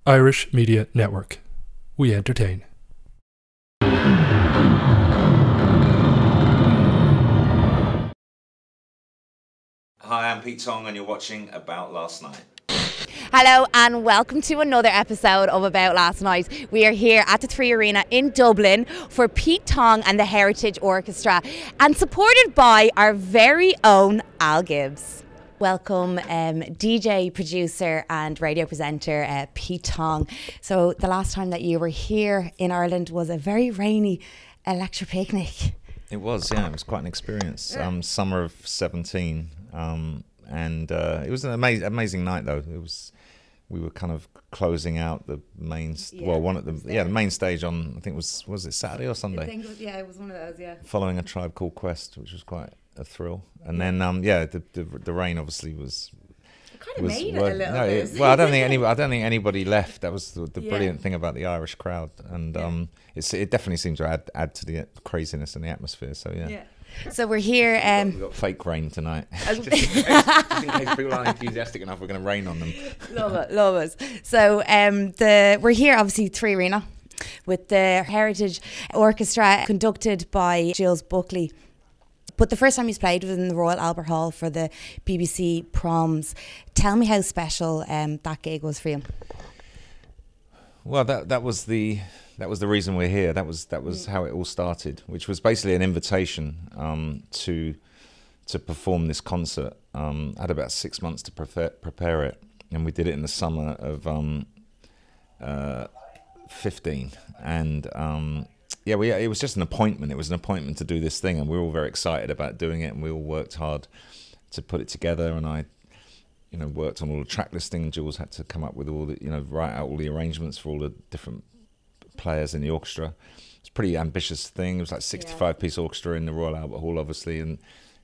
Irish Media Network. We entertain. Hi, I'm Pete Tong and you're watching About Last Night. Hello and welcome to another episode of About Last Night. We are here at the Three Arena in Dublin for Pete Tong and the Heritage Orchestra, and supported by our very own Al Gibbs. Welcome DJ, producer and radio presenter Pete Tong. So the last time that you were here in Ireland was a very rainy electric picnic. It was, yeah, it was quite an experience. Summer of 17, and it was an amazing night though. We were kind of closing out the main, the main stage on, I think was it Saturday or Sunday? I think it was, it was one of those, yeah. Following A Tribe Called Quest, which was quite a thrill. And then, the rain obviously was. It kind of made it a little bit. Well, I don't think anybody left. That was the brilliant thing about the Irish crowd, and it definitely seemed to add to the craziness in the atmosphere. So yeah. So we're here. We've got fake rain tonight. just in case people aren't enthusiastic enough, we're going to rain on them. Love it. So we're here, obviously, Three Arena, with the Heritage Orchestra, conducted by Jules Buckley. But the first time he's played was in the Royal Albert Hall for the BBC Proms. Tell me how special that gig was for you. Well, that was the reason we're here. That was how it all started, which was basically an invitation to perform this concert. I had about 6 months to prepare it, and we did it in the summer of 15. And it was just an appointment. It was an appointment to do this thing, and we were all very excited about doing it, and we all worked hard to put it together. And I, worked on all the track listing. Jules had to come up with all the, write out all the arrangements for all the different players in the orchestra. It's a pretty ambitious thing. It was like 65-piece orchestra in the Royal Albert Hall, obviously, and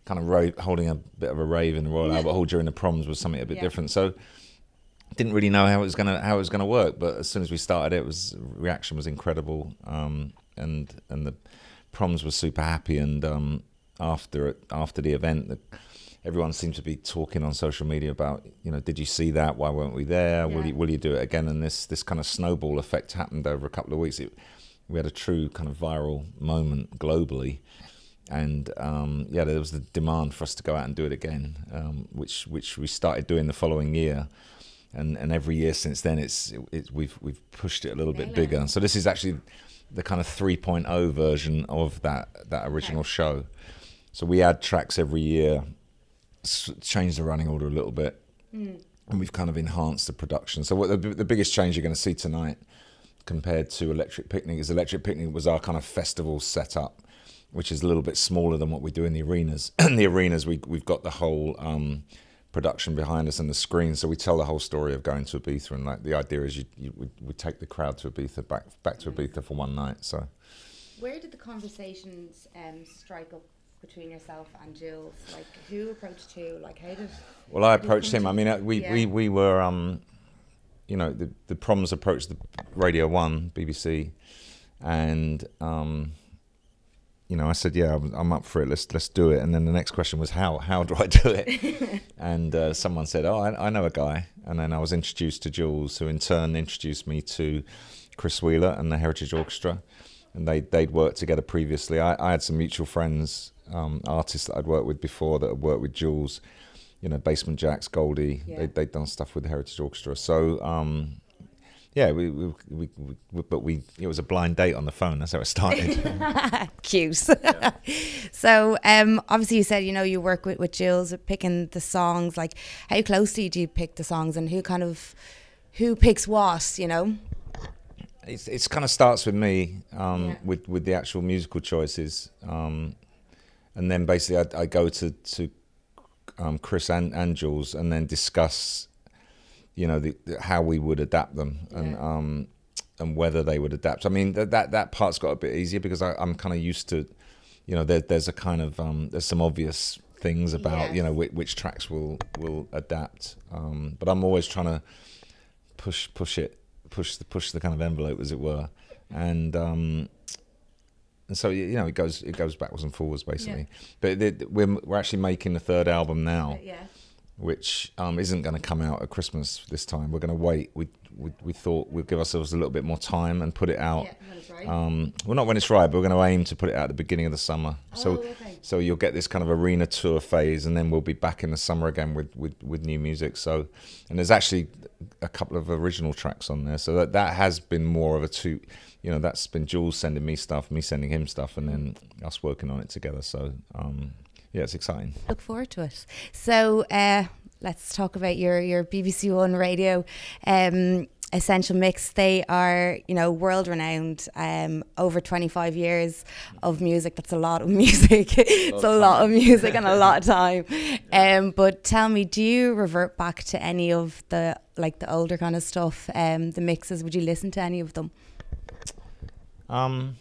kind of holding a bit of a rave in the Royal Albert Hall during the Proms was something a bit different. So didn't really know how it was gonna work, but as soon as we started, reaction was incredible, and the Proms were super happy. And after the event, everyone seemed to be talking on social media about, did you see that? Why weren't we there? Will you do it again? And this kind of snowball effect happened over a couple of weeks. We had a true kind of viral moment globally, and there was the demand for us to go out and do it again, which we started doing the following year, and every year since then we've pushed it a little bit bigger. So this is actually the kind of 3.0 version of that original show. So we add tracks every year, change the running order a little bit, and we've kind of enhanced the production. So what the biggest change you're going to see tonight compared to Electric Picnic is Electric Picnic was our kind of festival setup, which is a little bit smaller than what we do in the arenas. In the arenas, we've got the whole production behind us and the screen, so we tell the whole story of going to Ibiza, and like the idea is we take the crowd to Ibiza, back to Ibiza for one night. So where did the conversations strike up between yourself and Jules? Like, who approached who? Like, how did? Well, I approached him. I mean, we were, the Proms approached the Radio 1, BBC, and I said, yeah, I'm up for it. Let's do it. And then the next question was, how do I do it? And someone said, oh, I know a guy. And then I was introduced to Jules, who in turn introduced me to Chris Wheeler and the Heritage Orchestra, and they'd worked together previously. I had some mutual friends, artists that I'd worked with before that had worked with Jules, Basement Jaxx, Goldie. They'd done stuff with the Heritage Orchestra. So it was a blind date on the phone. That's how it started. Cute. Yeah. So obviously you said you work with Jules picking the songs. Like, how closely do you pick the songs, and who picks what? It's kind of starts with me with the actual musical choices, and then basically I go to Chris and Jules, and then discuss how we would adapt them, and whether they would adapt. I mean, that part's got a bit easier because I'm kind of used to, there's a kind of there's some obvious things about which tracks will adapt, but I'm always trying to push the kind of envelope, as it were, and so it goes backwards and forwards basically. But we're actually making the third album now. which isn't going to come out at Christmas this time. We're going to wait. We thought we'd give ourselves a little bit more time and put it out. Yeah, when it's right. Well, not when it's right, but we're going to aim to put it out at the beginning of the summer. Okay. So you'll get this kind of arena tour phase, and then we'll be back in the summer again with new music. So, and there's actually a couple of original tracks on there. So that has been more of a two. That's been Jules sending me stuff, me sending him stuff, and then us working on it together. So, yeah, it's exciting. Look forward to it. So let's talk about your BBC One radio Essential Mix. They are, world renowned. Over 25 years of music. That's a lot of music. It's a lot of music and a lot of time. But tell me, do you revert back to any of the older kind of stuff? The mixes? Would you listen to any of them?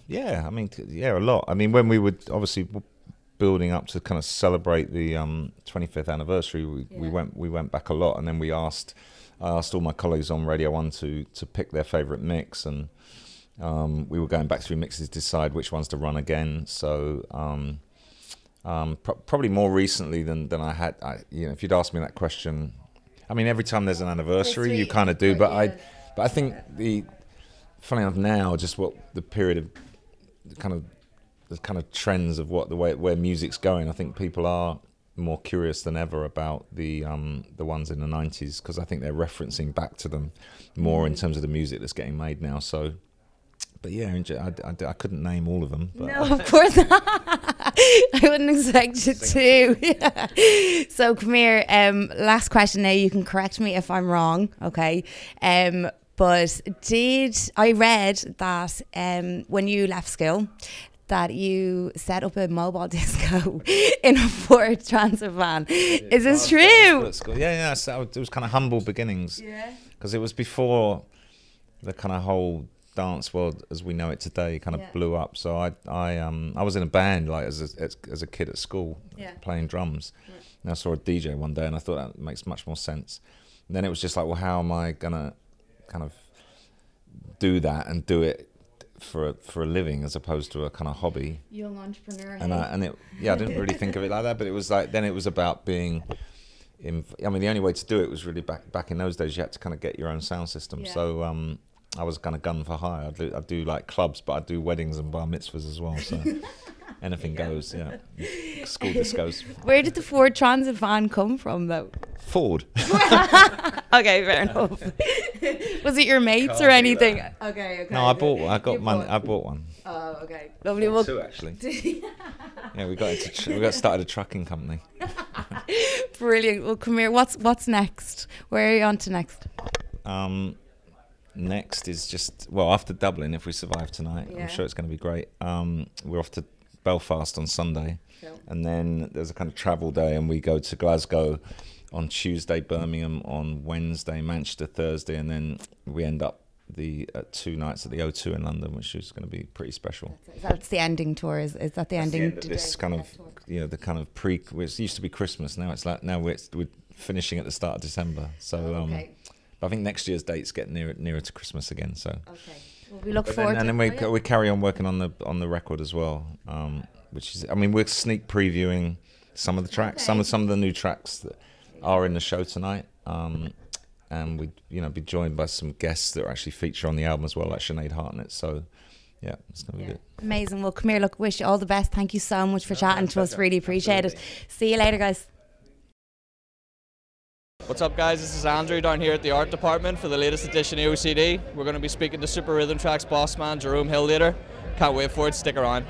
Yeah, a lot. When we would obviously building up to kind of celebrate the 25th anniversary, we went back a lot, and then I asked all my colleagues on Radio 1 to pick their favourite mix, and we were going back through mixes to decide which ones to run again. So probably more recently than I had. If you'd asked me that question, every time there's an anniversary, you kind of do. But I think funny enough now, just what the period of the kind of trends of where music's going, I think people are more curious than ever about the ones in the 90s, because I think they're referencing back to them more in terms of the music that's getting made now. So, but yeah, I couldn't name all of them. But no, of course not. I wouldn't expect you to. Yeah. So come here. Last question now. You can correct me if I'm wrong. Okay. But I read that when you left school, that you set up a mobile disco in a Ford Transit van. Is this true? Yeah. So it was kind of humble beginnings. Yeah. Because it was before the kind of whole dance world as we know it today kind of blew up. So I was in a band as a kid at school, playing drums. Yeah. And I saw a DJ one day, and I thought that makes much more sense. And then it was just like, well, how am I gonna kind of do that and do it for a living as opposed to a kind of hobby? Young entrepreneur. And I didn't really think of it like that, but it was like, then it was about being the only way to do it was really back in those days. You had to kind of get your own sound system. Yeah. So I was kind of gun for hire. I'd do like clubs, but I'd do weddings and bar mitzvahs as well. So anything goes. Yeah. School discos. Where did the Ford Transit van come from, though? Ford. Okay, fair enough. Was it your mates or anything? Okay. No, I bought one. I bought one. Oh, okay. Lovely. Two actually. Yeah, we got started a trucking company. Brilliant. Well, come here. What's next? Where are you on to next? Next is just after Dublin, if we survive tonight, I'm sure it's going to be great. We're off to Belfast on Sunday, and then there's a kind of travel day, and we go to Glasgow on Tuesday, Birmingham on Wednesday, Manchester Thursday, and then we end up the 2 nights at the O2 in London, which is going to be pretty special. That's the ending tour. Is that the ending? The end of this kind of the kind of it used to be Christmas. Now it's like we're finishing at the start of December. So but I think next year's dates get nearer to Christmas again. So well, we look forward. And then we carry on working on the record as well, which is we're sneak previewing some of the tracks, some of the new tracks that are in the show tonight. And we'd be joined by some guests that are actually feature on the album as well, like Sinead Hartnett. So yeah, it's gonna be good. Amazing. Well, come here. Look, wish you all the best. Thank you so much for chatting to us. Really appreciate it. See you later, guys. What's up, guys? This is Andrew down here at the art department for the latest edition of OCD. We're going to be speaking to Super Rhythm Tracks boss man Jerome Hill later. Can't wait for it. Stick around.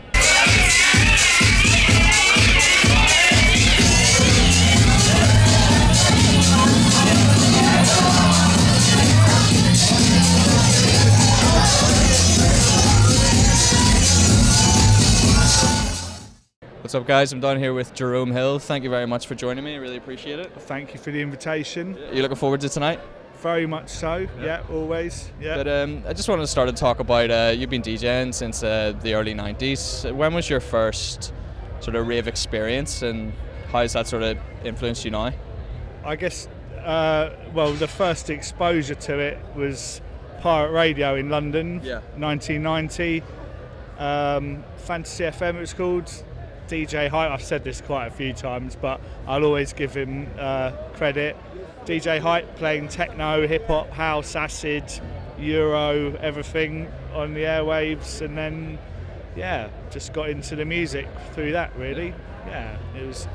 What's up, guys? I'm down here with Jerome Hill. Thank you very much for joining me. I really appreciate it. Thank you for the invitation. You looking forward to tonight? Very much so. Yeah, always. Yeah. But I just wanted to start to talk about you've been DJing since the early 90s. When was your first sort of rave experience, and how has that sort of influenced you now? I guess the first exposure to it was Pirate Radio in London, 1990. Fantasy FM it was called. DJ Hype, I've said this quite a few times, but I'll always give him credit. DJ Hype playing techno, hip-hop, house, acid, Euro, everything on the airwaves, and then, yeah, just got into the music through that, really. Yeah, it was...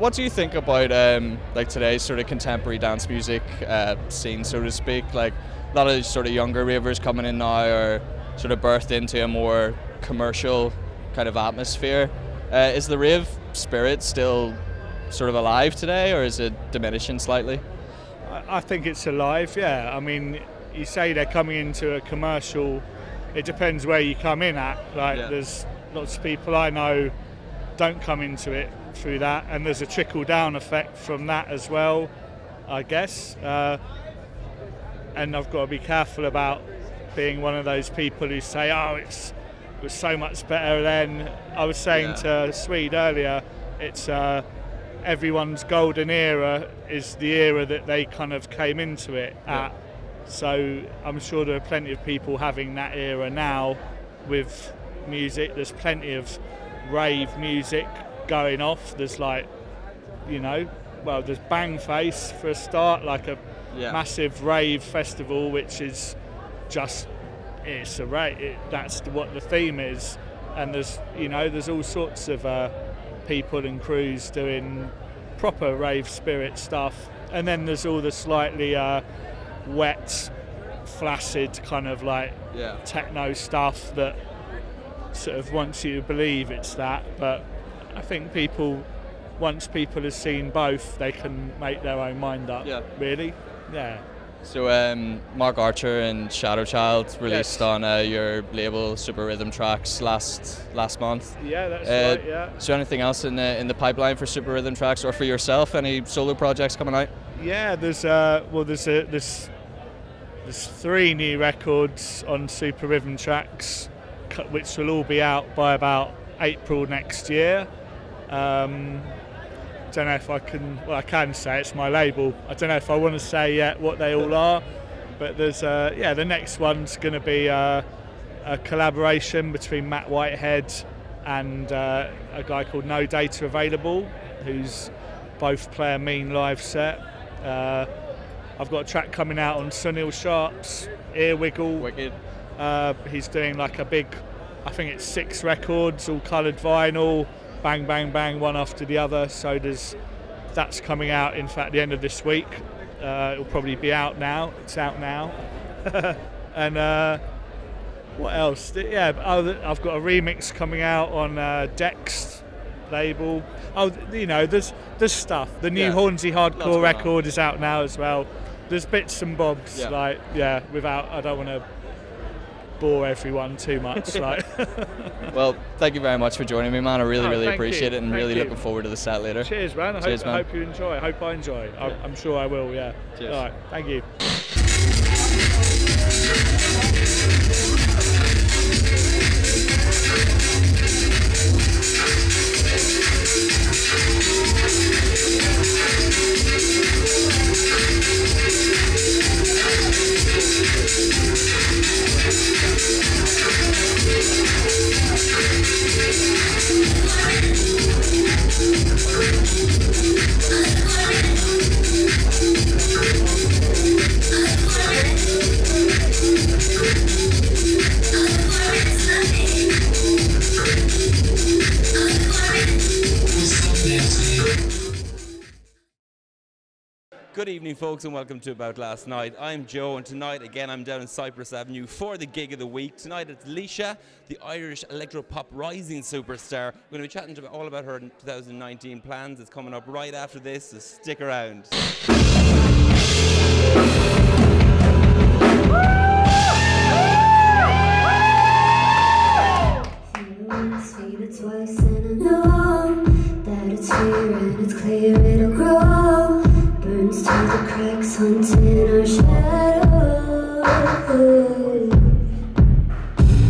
What do you think about like today's sort of contemporary dance music scene, so to speak? Like a lot of sort of younger ravers coming in now are sort of birthed into a more commercial kind of atmosphere. Is the rave spirit still sort of alive today, or is it diminishing slightly? I think it's alive, yeah. I mean, you say they're coming into a commercial, it depends where you come in at. Like, there's lots of people I know don't come into it through that, and there's a trickle-down effect from that as well, I guess. And I've got to be careful about being one of those people who say, oh, it was so much better then. I was saying to Swede earlier, it's everyone's golden era is the era that they kind of came into it at. So I'm sure there are plenty of people having that era now with music. There's plenty of rave music going off. There's like, you know, well, there's Bangface for a start, like a massive rave festival, which is just, it's a rave. That's what the theme is. And there's, you know, there's all sorts of people and crews doing proper rave spirit stuff. And then there's all the slightly wet, flaccid kind of like techno stuff that sort of wants you to believe it's that. But I think once people have seen both, they can make their own mind up, really. Yeah. So Mark Archer and Shadow Child released on your label Super Rhythm Tracks last month. Yeah, that's right, yeah. Is there anything else in the pipeline for Super Rhythm Tracks, or for yourself? Any solo projects coming out? Yeah, there's 3 new records on Super Rhythm Tracks, which will all be out by about April next year. Don't know if I can. Well, I can say it's my label. I don't know if I want to say yet what they all are, but there's the next one's going to be a collaboration between Matt Whitehead and a guy called No Data Available, who's both play a mean live set. I've got a track coming out on Sunil Sharp's Earwiggle. Wicked. He's doing like a big, I think it's 6 records, all coloured vinyl, bang, bang, bang, one after the other. So that's coming out, in fact, the end of this week. It'll probably be out now. It's out now. And what else? Yeah, I've got a remix coming out on Dex label. Oh, you know, there's stuff. The new Hornsey Hardcore record is out now as well. There's bits and bobs, I don't want to bore everyone too much. Well, thank you very much for joining me, man. I really appreciate it, and really looking forward to the set later. Cheers, man. I hope you enjoy. I hope I enjoy. I'm sure I will, yeah. Cheers. All right, thank you. Good evening, folks, and welcome to About Last Night. I'm Joe, and tonight, again, I'm down in Cypress Avenue for the gig of the week. Tonight it's Laoise, the Irish electro-pop rising superstar. We're going to be chatting all about her 2019 plans. It's coming up right after this, so stick around. See it twice and I know that it's here and it's clear it'll grow. Burns through the cracks, hunting our shadows.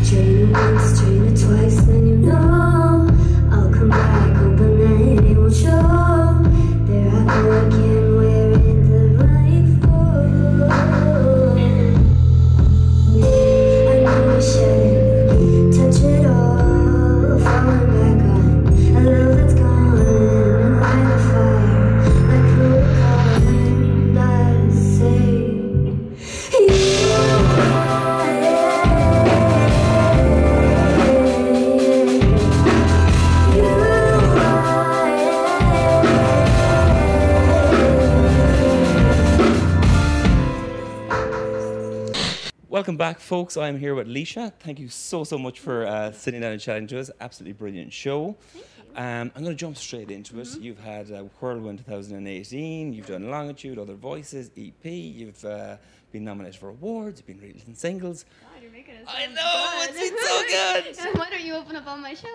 Drain it once, drain it twice, then you know I'll come back, hoping that it won't show. There I go again, wearing the blindfold. I know I shouldn't touch it all, falling back on a Welcome back, folks. I'm here with Laoise. Thank you so much for sitting down and chatting to us. Absolutely brilliant show. I'm going to jump straight into it. You've had Whirlwind 2018, you've done Longitude, Other Voices, EP, you've been nominated for awards, you've been releasing singles. God, you're making it I know, it's been so good! Why don't you open up on my show?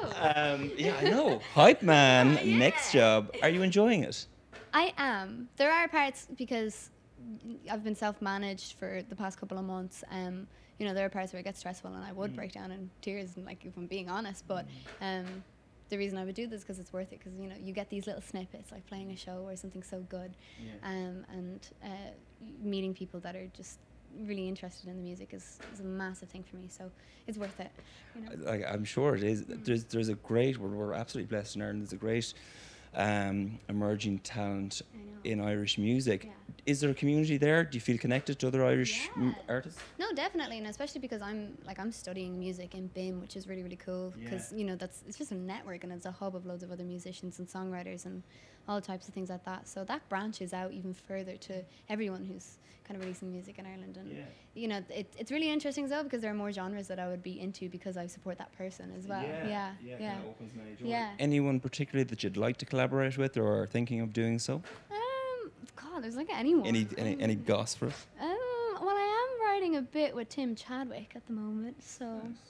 Yeah, I know. Hype man, next job. Are you enjoying it? I am. There are parts, because I've been self-managed for the past couple of months. You know, there are parts where it gets stressful and I would break down in tears, and like, if I'm being honest, but the reason I would do this is because it's worth it, because you know, you get these little snippets like playing a show or something so good, and meeting people that are just really interested in the music is a massive thing for me, so it's worth it, you know? Like, I'm sure it is. There's a great, we're absolutely blessed in Ireland, there's a great emerging talent in Irish music. Is there a community there? Do you feel connected to other Irish artists? No, definitely, and especially because I'm studying music in BIM, which is really, really cool, because you know, it's just a network and it's a hub of loads of other musicians and songwriters and all types of things like that. So that branches out even further to everyone who's kind of releasing music in Ireland, and you know, it's really interesting though, because there are more genres that I would be into because I support that person as well. Yeah. Opens many doors. Anyone particularly that you'd like to collaborate with or are thinking of doing so? God, there's like anyone. Any goss for us? Well, I am writing a bit with Tim Chadwick at the moment, so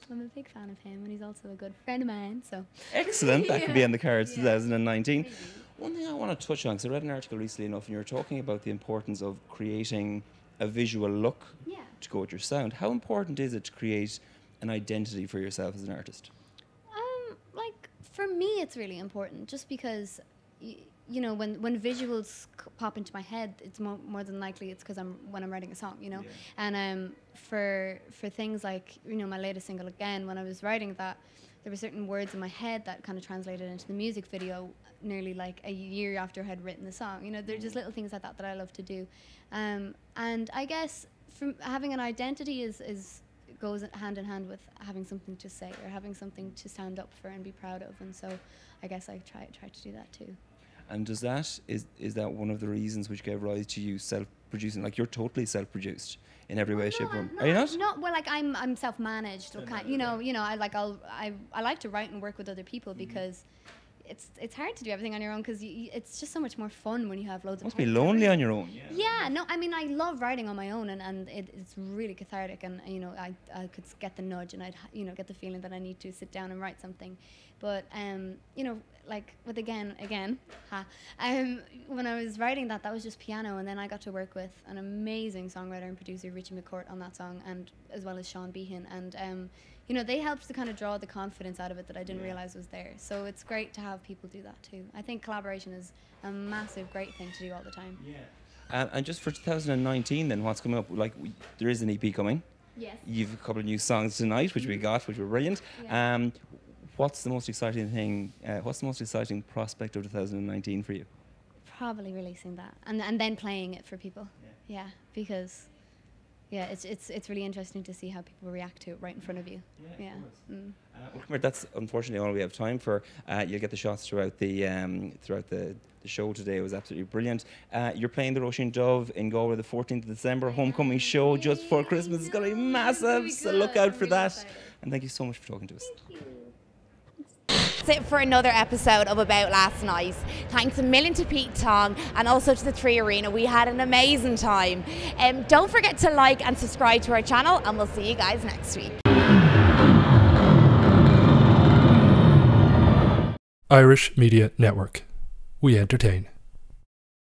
I'm a big fan of him, and he's also a good friend of mine. So excellent. That could be on the cards 2019. Maybe. One thing I want to touch on, because I read an article recently enough, and you were talking about the importance of creating a visual look to go with your sound. How important is it to create an identity for yourself as an artist? Like, for me, it's really important, just because you know, when visuals pop into my head, it's more than likely it's because when I'm writing a song, you know. And for things like, you know, my latest single, Again, when I was writing that, there were certain words in my head that kind of translated into the music video nearly like a year after I had written the song. You know, they're just little things like that I love to do. And I guess from having an identity goes hand in hand with having something to say or having something to stand up for and be proud of. And so I guess I try to do that too. And is that one of the reasons which gave rise to you self-producing? Like, you're totally self-produced in every way, shape, or form. Are you not? No, well, like I'm self-managed. You know, I like to write and work with other people because it's hard to do everything on your own, because it's just so much more fun when you have loads of. Must be lonely on your own. Yeah, no, I mean, I love writing on my own, and it's really cathartic, and you know, I could get the nudge, and I'd get the feeling that I need to sit down and write something, but you know, like with again, when I was writing that was just piano, and then I got to work with an amazing songwriter and producer, Richie McCourt, on that song, and as well as Sean Behan, and you know, they helped to kind of draw the confidence out of it that I didn't realize was there. So it's great to have people do that too. I think collaboration is a massive, great thing to do all the time. And just for 2019, then, what's coming up? Like, there is an EP coming. Yes. You've a couple of new songs tonight, which we got, which were brilliant. What's the most exciting thing? What's the most exciting prospect of 2019 for you? Probably releasing that, and then playing it for people. Yeah, because. Yeah, it's really interesting to see how people react to it right in front of you. Well, come here, that's unfortunately all we have time for. You'll get the shots throughout the show today. It was absolutely brilliant. You're playing the Roisin Dove in Galway the 14th of December, homecoming show just before Christmas. It's going to be massive, so look out for that. Excited. And thank you so much for talking to us. Thank you. That's it for another episode of About Last Night. Thanks a million to Pete Tong and also to the 3 Arena. We had an amazing time. Don't forget to like and subscribe to our channel, and we'll see you guys next week. Irish Media Network. We entertain.